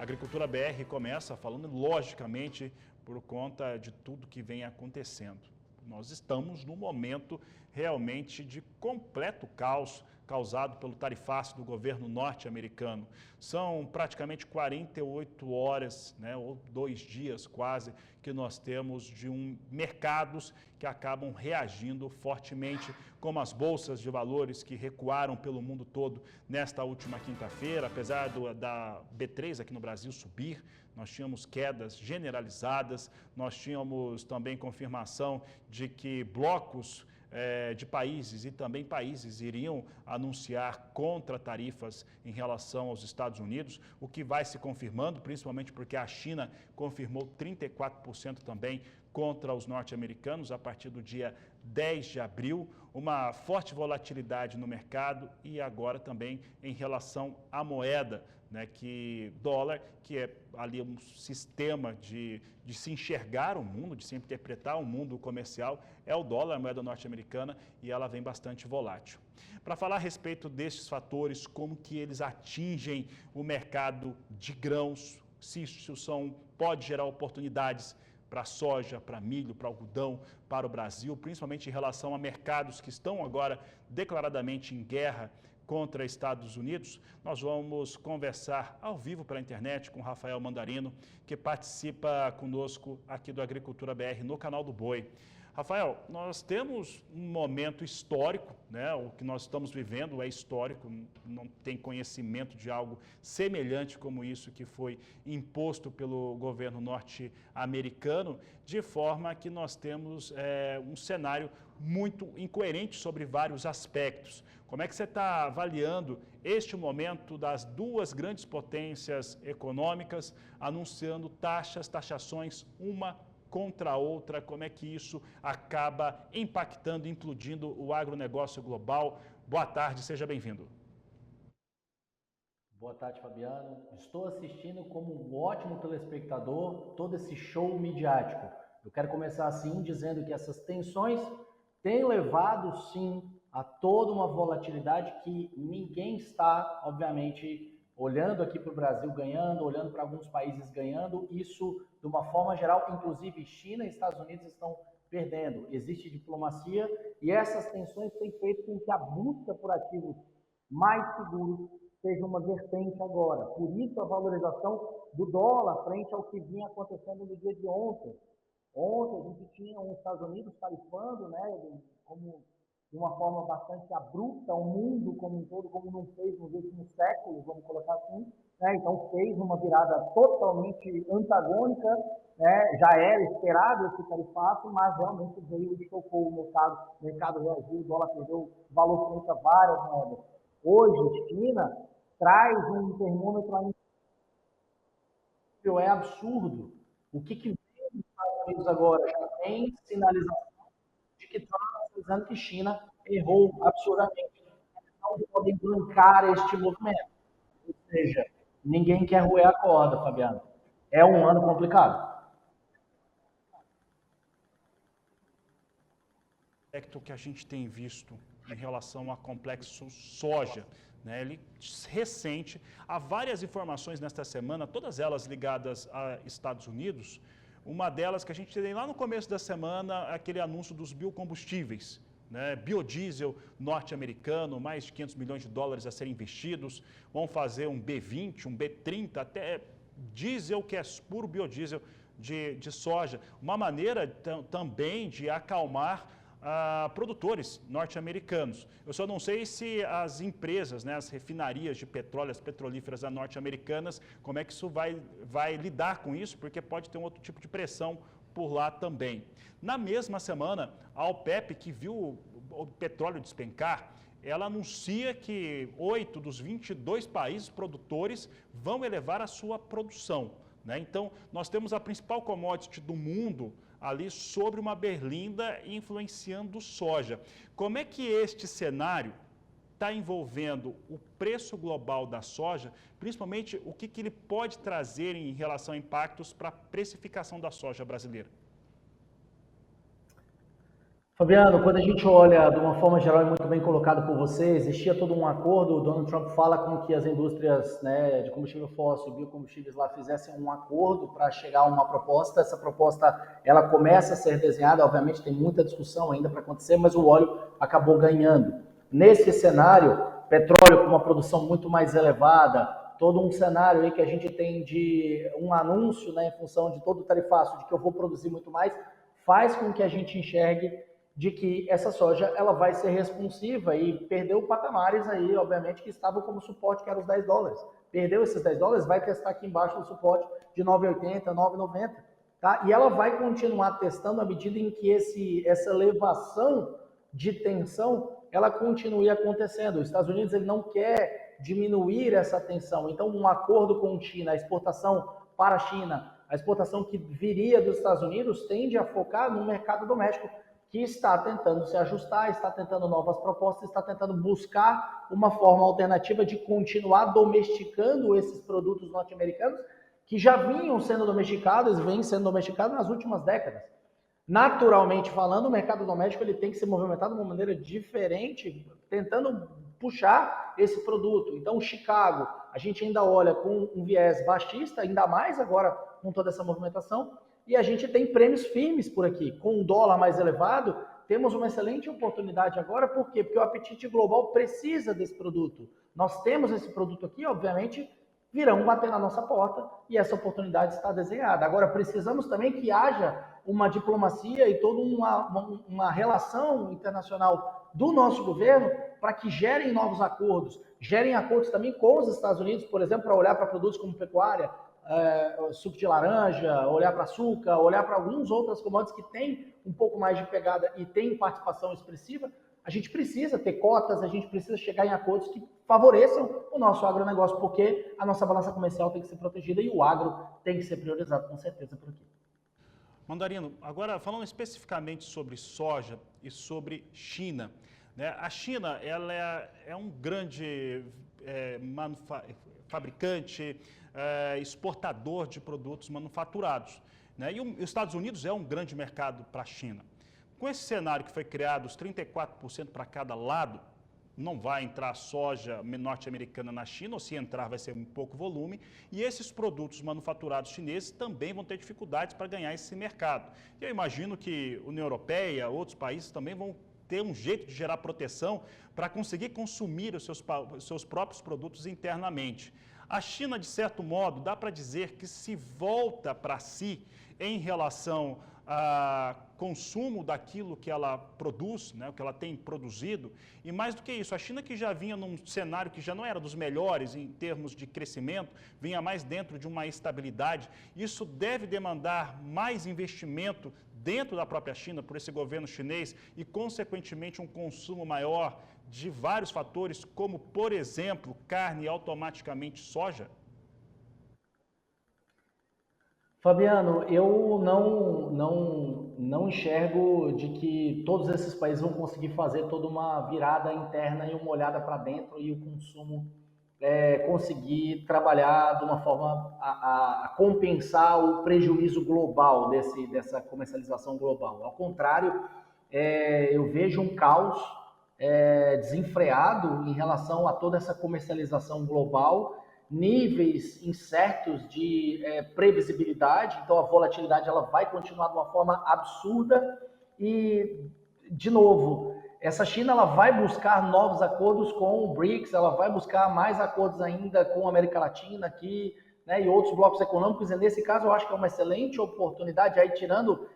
A Agricultura BR começa falando, logicamente, por conta de tudo que vem acontecendo. Nós estamos num momento realmente de completo caos causado pelo tarifaço do governo norte-americano. São praticamente 48 horas, né, ou 2 dias quase, que nós temos de mercados que acabam reagindo fortemente, como as bolsas de valores que recuaram pelo mundo todo nesta última quinta-feira. Apesar da B3 aqui no Brasil subir, nós tínhamos quedas generalizadas, nós tínhamos também confirmação de que blocos de países e também países iriam anunciar contra tarifas em relação aos Estados Unidos, o que vai se confirmando, principalmente porque a China confirmou 34% também contra os norte-americanos a partir do dia 10 de abril, uma forte volatilidade no mercado e agora também em relação à moeda, né, que dólar, que é ali um sistema de se enxergar o mundo, de se interpretar o mundo comercial, é o dólar, a moeda norte-americana, e ela vem bastante volátil. Para falar a respeito destes fatores, como que eles atingem o mercado de grãos, se isso pode gerar oportunidades para soja, para milho, para algodão, para o Brasil, principalmente em relação a mercados que estão agora declaradamente em guerra contra Estados Unidos, nós vamos conversar ao vivo pela internet com Rafael Mandarino, que participa conosco aqui do Agricultura BR no canal do Boi. Rafael, nós temos um momento histórico, né? O que nós estamos vivendo é histórico, não tem conhecimento de algo semelhante como isso que foi imposto pelo governo norte-americano, de forma que nós temos um cenário muito incoerente sobre vários aspectos. Como é que você está avaliando este momento das duas grandes potências econômicas anunciando taxações uma contra a outra? Como é que isso acaba impactando, implodindo o agronegócio global? Boa tarde, seja bem-vindo. Boa tarde, Fabiano. Estou assistindo como um ótimo telespectador todo esse show midiático. Eu quero começar assim dizendo que essas tensões têm levado, sim, a toda uma volatilidade que ninguém está, obviamente, olhando aqui para o Brasil ganhando, olhando para alguns países ganhando, isso de uma forma geral, inclusive China e Estados Unidos estão perdendo. Existe diplomacia e essas tensões têm feito com que a busca por ativos mais seguros seja uma vertente agora. Por isso a valorização do dólar frente ao que vinha acontecendo no dia de ontem. Ontem a gente tinha os Estados Unidos tarifando, né, como de uma forma bastante abrupta o mundo como um todo, como não fez nos últimos séculos, vamos colocar assim, né? Então fez uma virada totalmente antagônica, né? Já era esperado esse tarifaço, mas realmente veio e chocou o mercado reagiu, o dólar perdeu valor frente a várias moedas. Hoje, China traz um termômetro ainda é absurdo. O que vem nos Estados Unidos agora? Já tem sinalização de que Trump está dizendo que China errou absurdamente. Não podem bancar este movimento. Ou seja, ninguém quer roer a corda, Fabiano. É um ano complicado. O aspecto que a gente tem visto em relação ao complexo soja, né? Ele recente, há várias informações nesta semana, todas elas ligadas a Estados Unidos. Uma delas que a gente tem lá no começo da semana, aquele anúncio dos biocombustíveis, né? Biodiesel norte-americano, mais de 500 milhões de dólares a serem investidos, vão fazer um B20, um B30, até diesel que é puro biodiesel de soja. Uma maneira também de acalmar produtores norte-americanos. Eu só não sei se as empresas, né, as refinarias de petróleo, as petrolíferas norte-americanas, como é que isso vai lidar com isso, porque pode ter um outro tipo de pressão por lá também. Na mesma semana, a OPEP, que viu o petróleo despencar, ela anuncia que 8 dos 22 países produtores vão elevar a sua produção, né? Então, nós temos a principal commodity do mundo ali sobre uma berlinda influenciando soja. Como é que este cenário está envolvendo o preço global da soja, principalmente o que ele pode trazer em relação a impactos para a precificação da soja brasileira? Fabiano, quando a gente olha de uma forma geral e muito bem colocado por você, existia todo um acordo, o Donald Trump fala com que as indústrias, né, de combustível fóssil e biocombustíveis lá fizessem um acordo para chegar a uma proposta. Essa proposta ela começa a ser desenhada, obviamente tem muita discussão ainda para acontecer, mas o óleo acabou ganhando. Nesse cenário, petróleo com uma produção muito mais elevada, todo um cenário aí que a gente tem de um anúncio, né, em função de todo o tarifaço, de que eu vou produzir muito mais, faz com que a gente enxergue de que essa soja ela vai ser responsiva e perdeu patamares aí, obviamente, que estavam como suporte, que eram os $10. Perdeu esses $10, vai testar aqui embaixo o suporte de 9,80, 9,90, tá? E ela vai continuar testando à medida em que essa elevação de tensão ela continue acontecendo. Os Estados Unidos ele não quer diminuir essa tensão. Então, um acordo com a China, a exportação para a China, a exportação que viria dos Estados Unidos tende a focar no mercado doméstico, que está tentando se ajustar, está tentando novas propostas, está tentando buscar uma forma alternativa de continuar domesticando esses produtos norte-americanos que já vinham sendo domesticados, vêm sendo domesticados nas últimas décadas. Naturalmente falando, o mercado doméstico ele tem que se movimentar de uma maneira diferente, tentando puxar esse produto. Então, Chicago, a gente ainda olha com um viés baixista, ainda mais agora com toda essa movimentação, e a gente tem prêmios firmes por aqui. Com um dólar mais elevado, temos uma excelente oportunidade agora. Por quê? Porque o apetite global precisa desse produto. Nós temos esse produto aqui, obviamente, virão bater na nossa porta e essa oportunidade está desenhada. Agora, precisamos também que haja uma diplomacia e toda uma relação internacional do nosso governo para que gerem novos acordos, gerem acordos também com os Estados Unidos, por exemplo, para olhar para produtos como pecuária, suco de laranja, olhar para açúcar, olhar para algumas outras commodities que têm um pouco mais de pegada e têm participação expressiva. A gente precisa ter cotas, a gente precisa chegar em acordos que favoreçam o nosso agronegócio, porque a nossa balança comercial tem que ser protegida e o agro tem que ser priorizado, com certeza, por aqui. Mandarino, agora falando especificamente sobre soja e sobre China, né? A China ela é um grande fabricante, exportador de produtos manufaturados, né? E os Estados Unidos é um grande mercado para a China. Com esse cenário que foi criado, os 34% para cada lado, não vai entrar soja norte-americana na China, ou se entrar vai ser um pouco volume, e esses produtos manufaturados chineses também vão ter dificuldades para ganhar esse mercado. E eu imagino que a União Europeia, outros países também vão ter um jeito de gerar proteção para conseguir consumir os seus próprios produtos internamente. A China, de certo modo, dá para dizer que se volta para si em relação consumo daquilo que ela produz, né, o que ela tem produzido, e mais do que isso, a China que já vinha num cenário que já não era dos melhores em termos de crescimento, vinha mais dentro de uma estabilidade, isso deve demandar mais investimento dentro da própria China por esse governo chinês e, consequentemente, um consumo maior de vários fatores, como, por exemplo, carne e automaticamente soja? Fabiano, eu não enxergo de que todos esses países vão conseguir fazer toda uma virada interna e uma olhada para dentro e o consumo conseguir trabalhar de uma forma a compensar o prejuízo global dessa comercialização global. Ao contrário, eu vejo um caos desenfreado em relação a toda essa comercialização global, níveis incertos de previsibilidade, então a volatilidade ela vai continuar de uma forma absurda e, de novo, essa China ela vai buscar novos acordos com o BRICS, ela vai buscar mais acordos ainda com a América Latina aqui, né, e outros blocos econômicos, e nesse caso eu acho que é uma excelente oportunidade, aí tirando,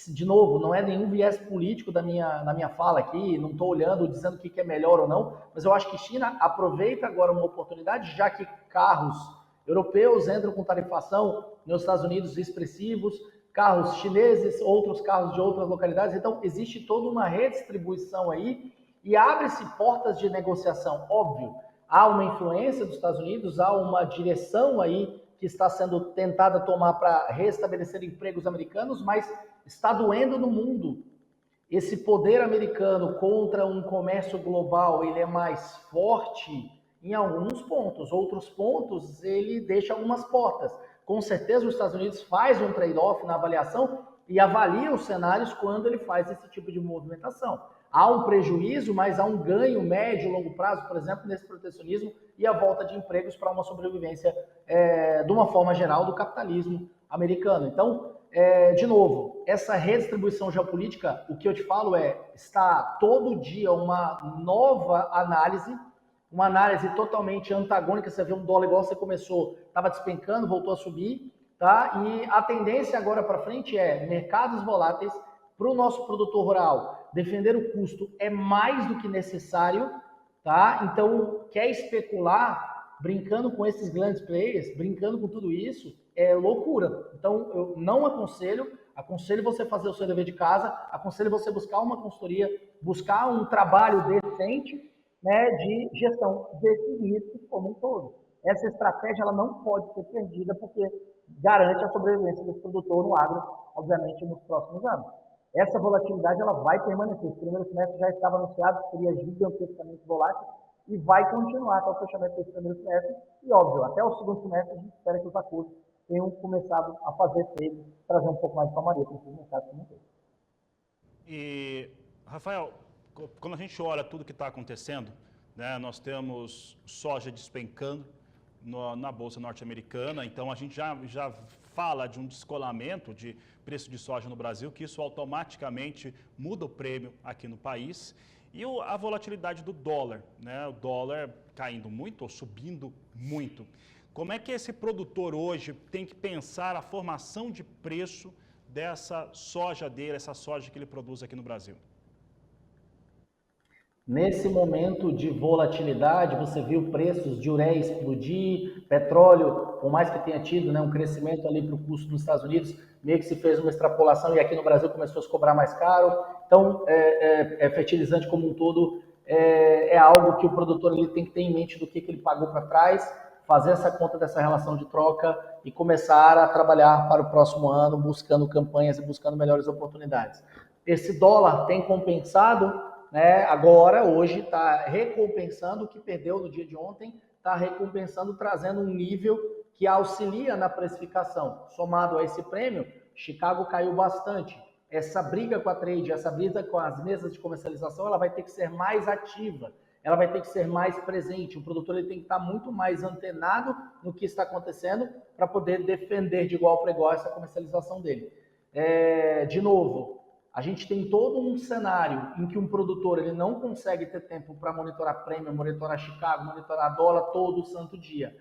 de novo, não é nenhum viés político da minha fala aqui, não estou olhando, dizendo o que é melhor ou não, mas eu acho que China aproveita agora uma oportunidade, já que carros europeus entram com tarifação nos Estados Unidos expressivos, carros chineses, outros carros de outras localidades, então existe toda uma redistribuição aí e abre-se portas de negociação, óbvio, há uma influência dos Estados Unidos, há uma direção aí que está sendo tentada tomar para restabelecer empregos americanos, mas está doendo no mundo. Esse poder americano contra um comércio global, ele é mais forte em alguns pontos, outros pontos ele deixa algumas portas. Com certeza os Estados Unidos faz um trade-off na avaliação e avalia os cenários quando ele faz esse tipo de movimentação. Há um prejuízo, mas há um ganho médio e longo prazo, por exemplo, nesse protecionismo e a volta de empregos para uma sobrevivência, de uma forma geral, do capitalismo americano. Então, de novo, essa redistribuição geopolítica, o que eu te falo está todo dia uma nova análise, uma análise totalmente antagônica. Você vê um dólar igual você começou, estava despencando, voltou a subir, tá? E a tendência agora para frente é mercados voláteis para o nosso produtor rural. Defender o custo é mais do que necessário, tá? Então, quer especular brincando com esses grandes players, brincando com tudo isso, é loucura. Então, eu não aconselho você fazer o seu dever de casa, aconselho você buscar uma consultoria, buscar um trabalho decente, né, de gestão desses riscos como um todo. Essa estratégia ela não pode ser perdida porque garante a sobrevivência desse produtor no agro, obviamente, nos próximos anos. Essa volatilidade ela vai permanecer. O primeiro semestre já estava anunciado que seria gigantescamente volátil e vai continuar até o fechamento desse primeiro semestre. E, óbvio, até o segundo semestre a gente espera que os acordos tenham começado a fazer efeito, trazer um pouco mais de calmaria para o mercado como um todo. E, Rafael, quando a gente olha tudo que está acontecendo, né, nós temos soja despencando na Bolsa Norte-Americana, então a gente já fala de um descolamento de preço de soja no Brasil, que isso automaticamente muda o prêmio aqui no país. E a volatilidade do dólar, né, o dólar caindo muito ou subindo muito. Como é que esse produtor hoje tem que pensar a formação de preço dessa soja dele, essa soja que ele produz aqui no Brasil? Nesse momento de volatilidade, você viu preços de ureia explodir, petróleo, por mais que tenha tido, né, um crescimento ali para o custo nos Estados Unidos, meio que se fez uma extrapolação e aqui no Brasil começou a se cobrar mais caro. Então, fertilizante como um todo é algo que o produtor ele tem que ter em mente do que ele pagou para trás, fazer essa conta dessa relação de troca e começar a trabalhar para o próximo ano, buscando campanhas e buscando melhores oportunidades. Esse dólar tem compensado, né? Agora, hoje, está recompensando o que perdeu no dia de ontem, está recompensando, trazendo um nível que auxilia na precificação. Somado a esse prêmio, Chicago caiu bastante. Essa briga com a trade, essa briga com as mesas de comercialização, ela vai ter que ser mais ativa, ela vai ter que ser mais presente. O produtor ele tem que estar muito mais antenado no que está acontecendo para poder defender de igual para igual essa comercialização dele. De novo, a gente tem todo um cenário em que um produtor ele não consegue ter tempo para monitorar prêmio, monitorar Chicago, monitorar dólar todo o santo dia.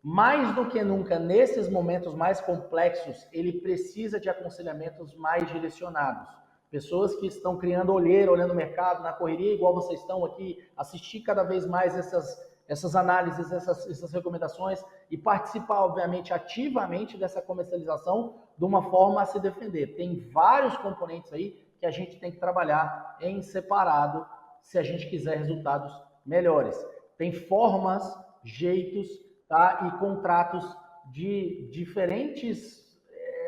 Mais do que nunca, nesses momentos mais complexos, ele precisa de aconselhamentos mais direcionados. Pessoas que estão criando olheira, olhando o mercado, na correria, igual vocês estão aqui, assistir cada vez mais essas análises, essas recomendações e participar, obviamente, ativamente dessa comercialização de uma forma a se defender. Tem vários componentes aí que a gente tem que trabalhar em separado se a gente quiser resultados melhores. Tem formas, jeitos, tá? E contratos de diferentes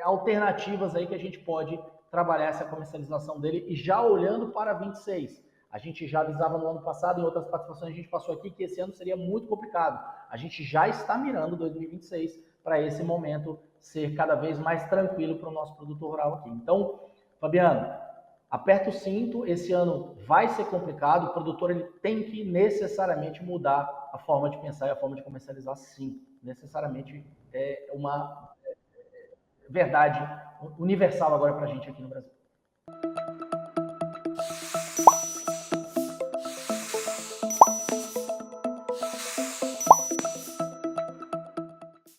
alternativas aí que a gente pode trabalhar essa comercialização dele e já olhando para 26. A gente já avisava no ano passado, em outras participações a gente passou aqui, que esse ano seria muito complicado. A gente já está mirando 2026 para esse momento ser cada vez mais tranquilo para o nosso produtor rural aqui. Então, Fabiano, aperta o cinto, esse ano vai ser complicado, o produtor ele tem que necessariamente mudar a forma de pensar e a forma de comercializar, sim. Necessariamente é uma verdade universal agora para a gente aqui no Brasil.